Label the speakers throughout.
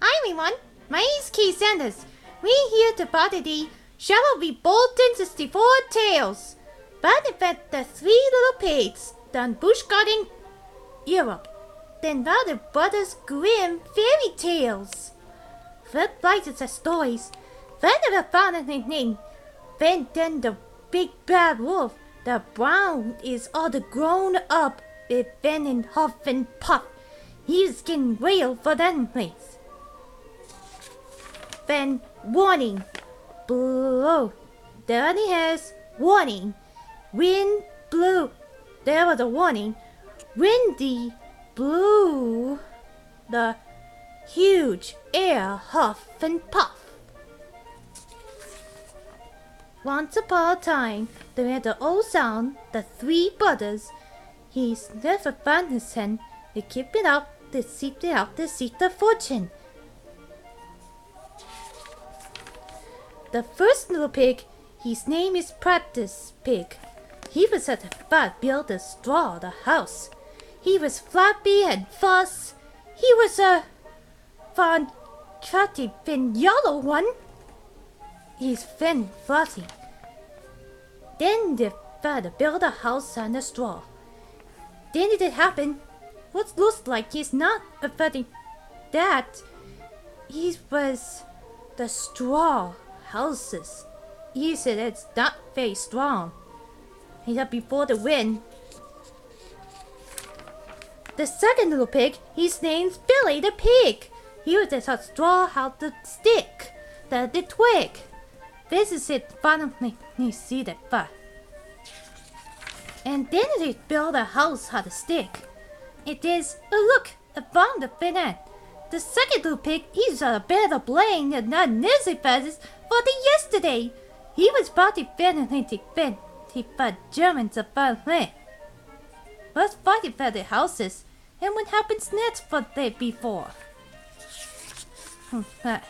Speaker 1: Hi everyone, my name is Keith Sanders. We're here to party the ShadowVebolten64 tales. But about the three little pigs done Busch Gardens Europe. Then about the brothers Grimm fairy tales. First writers of stories. Then the father name. Then the big bad wolf. The brown is all the grown up with Ben and Huff and Puff. He's getting real for them place. Then warning. Blow. There he has warning. Wind blew. There was a warning. Windy blew. The huge air huff and puff. Once upon a time, there had an old sound, the three brothers. He's never found his hen. They keep it up, they seek it out, they seek the fortune. The first little pig, his name is Practice Pig. He was at the fat build a straw the house. He was flappy and fuss. He was a fun, chatty, thin yellow one. He's thin, fluffy. Then the father built a house on the straw. Then it happened. What looks like he's not a fatty that. He was the straw houses. He said it's not very strong. He said before the wind. The second little pig, his name's Billy the pig. He was a straw house the stick, the twig. This is it finally you see that part. And then they build a house out of stick. It is a look upon the thin end. The second little pig, he's a bit of blame and not nizzy feathers for the yesterday. He was partly thin and thin. He fought Germans about land. Let's fight about the houses and what happens next for the before. The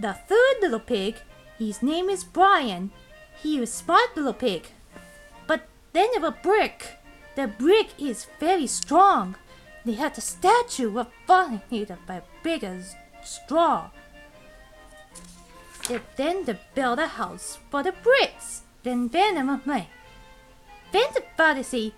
Speaker 1: third little pig, his name is Brian. He was a smart little pig. But then there was Brick. The brick is very strong. They had a statue of falling made by big as straw. Then they built a house for the bricks. Then Venom away. Then the father see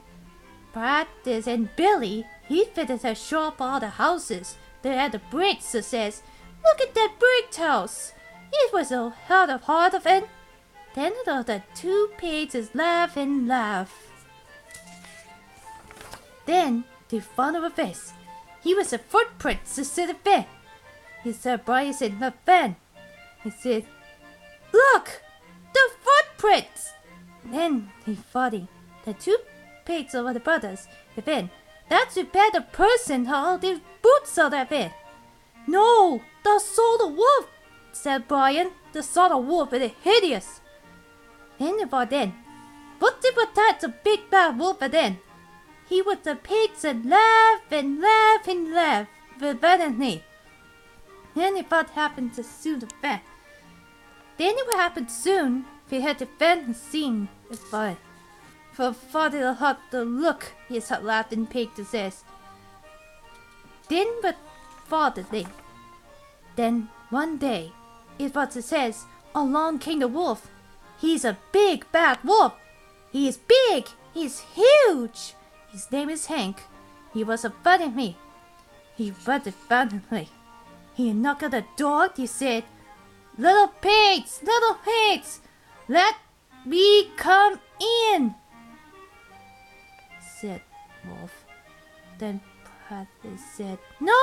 Speaker 1: Practice and Billy. He fitted a shop all the houses. They had the bricks that says, "Look at that brick house." It was a hell of hard of it. Then the two pigs laugh and laugh. Then the front of a face. He was a footprint to sit a bed. He said, Brian said, "Not bad." He said, "Look, the footprints." Then he thought the two pigs over the brothers. Then that's a better person how the boots are that bit. "No, the saw the wolf," said Brian. "The saw the wolf is hideous." Then about then, but it was that a big bad wolf then. He was the pigs and laugh and laugh and laugh violently. Then it what happened to soon the vet. Then it would happen soon. We had to vent and sing the fun. For father to have the look his laughing pig to says. Then but father they. Then one day it was it says along came the wolf. He's a big bad wolf. He is big. He's huge. His name is Hank. He was a funny me. He was abundantly. He knocked at the door. He said, little pigs, let me come in," said Wolf. Then Practice said, No,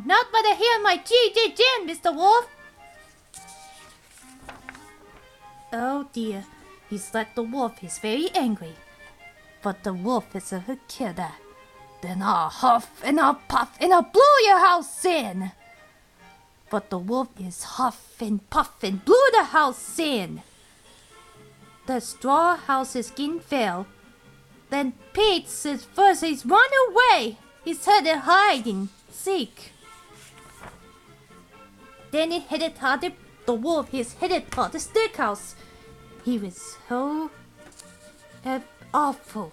Speaker 1: not by the hair of my gin, Mr. Wolf." Oh dear, he's like the wolf. He's very angry. But the wolf is a killer. Then I'll huff and I'll puff and I'll blow your house in. But the wolf is huff and puff and blew the house in. The straw house is getting fell. Then Pete says first he's run away. He's headed hiding, seek. Then he headed toward the wolf. He's headed toward the stick house. He was so awful.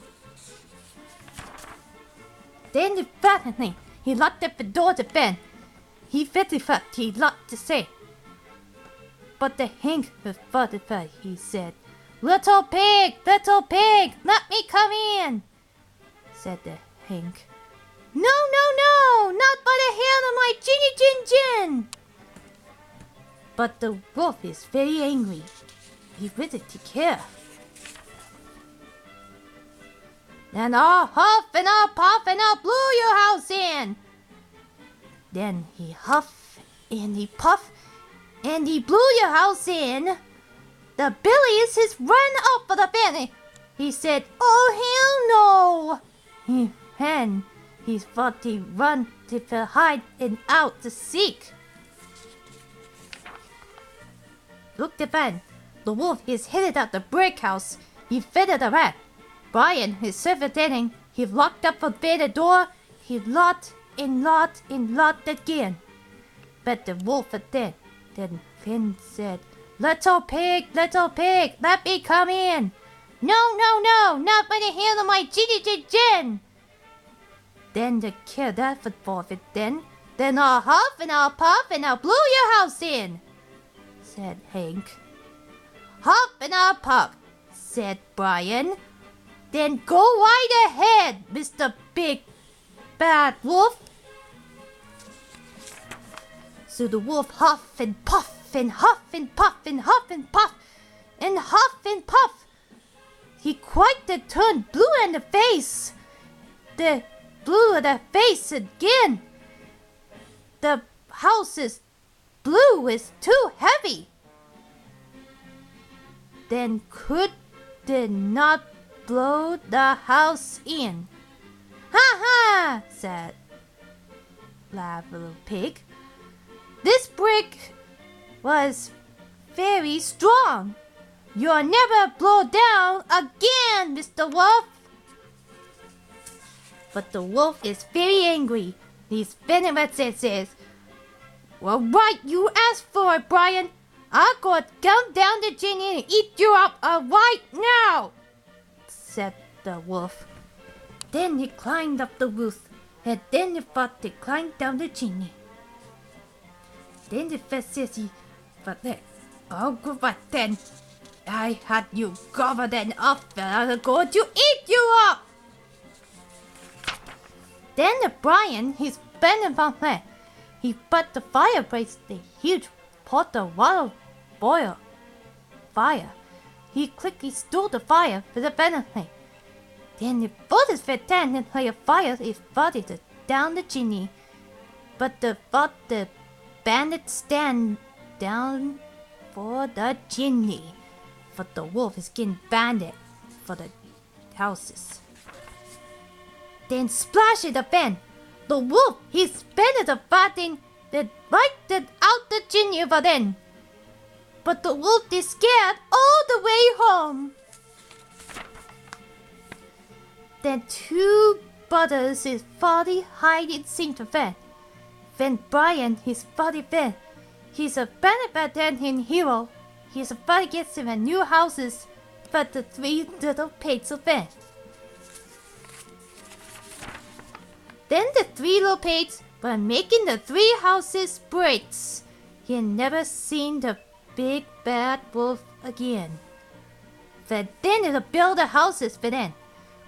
Speaker 1: Then the fattening, He locked up the door to Ben. He very thought he locked to say. But the Hank was father, he said, little pig, let me come in, said the Hank. No, not by the hair of my Ginny Gin Gin. But the wolf is very angry. He really care. Then I'll huff and I'll puff and I'll blow your house in. Then he huff and he puff and he blew your house in. The Billies has run up for the family. He said, oh hell no. He thought he run to hide and out to seek. Look at Ben. The wolf is headed out the brick house. He fed the rat. Brian, his servant, he locked up the door. He locked again. But the wolf had dead. Then Finn said, little pig, let me come in. No, not by the hair of my Ginny Gin. Then the kid that would forfeit then. Then I'll huff and I'll puff and I'll blow your house in, said Hank. Huff and I'll puff, said Brian. Then go right ahead, Mr. Big Bad Wolf. So the wolf huff and puff and huff and puff and huff and puff and huff and puff. He quite turned blue in the face. The blue in the face again. The house is blue is too heavy. Then could not blow the house in. Ha, said Little Pig. This brick was very strong. You'll never blow down again, Mr. Wolf. But the wolf is very angry. He's venomous and says, well, right, you asked for it, Brian. I'll go down the chimney and eat you up right now, said the wolf. Then he climbed up the roof, and then he thought to climb down the chimney. Then the first says but I'll go back then. I had you covered and up, and I'm going to eat you up. Then the Brian, he's bending on there. He put the fireplace, the huge pot of water boil fire. He quickly stole the fire for the benefit. Then he put his fit and play a fire is bodied down the chimney. But the bandits stand down for the chimney. But the wolf is getting bandit for the houses. Then splash it up in. The wolf, he spent the fighting that right out the chimney for then. But the wolf is scared all the way home. Then two brothers his body hiding seem to fit. Then Brian, his body fit. He's a benefit and hero. He's about to get him a new houses, but the three little pigs will fit. Then the three little pigs were making the three houses bricks. He had never seen the big bad wolf again. But then it'll build the houses for them.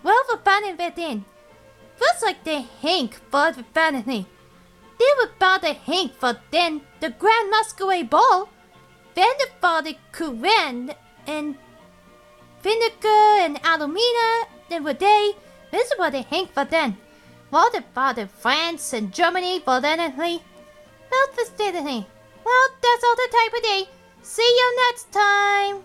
Speaker 1: Well, for banning within. Feels like the Hank for the banning. They were about the Hank for then the Grand Masquerade Ball. Then the father Corinne and Vinegar and Alumina. Then were they. This is what they Hank for then. Well, the father France and Germany for then and well, for steadily. Well, that's all the time for day. See you next time.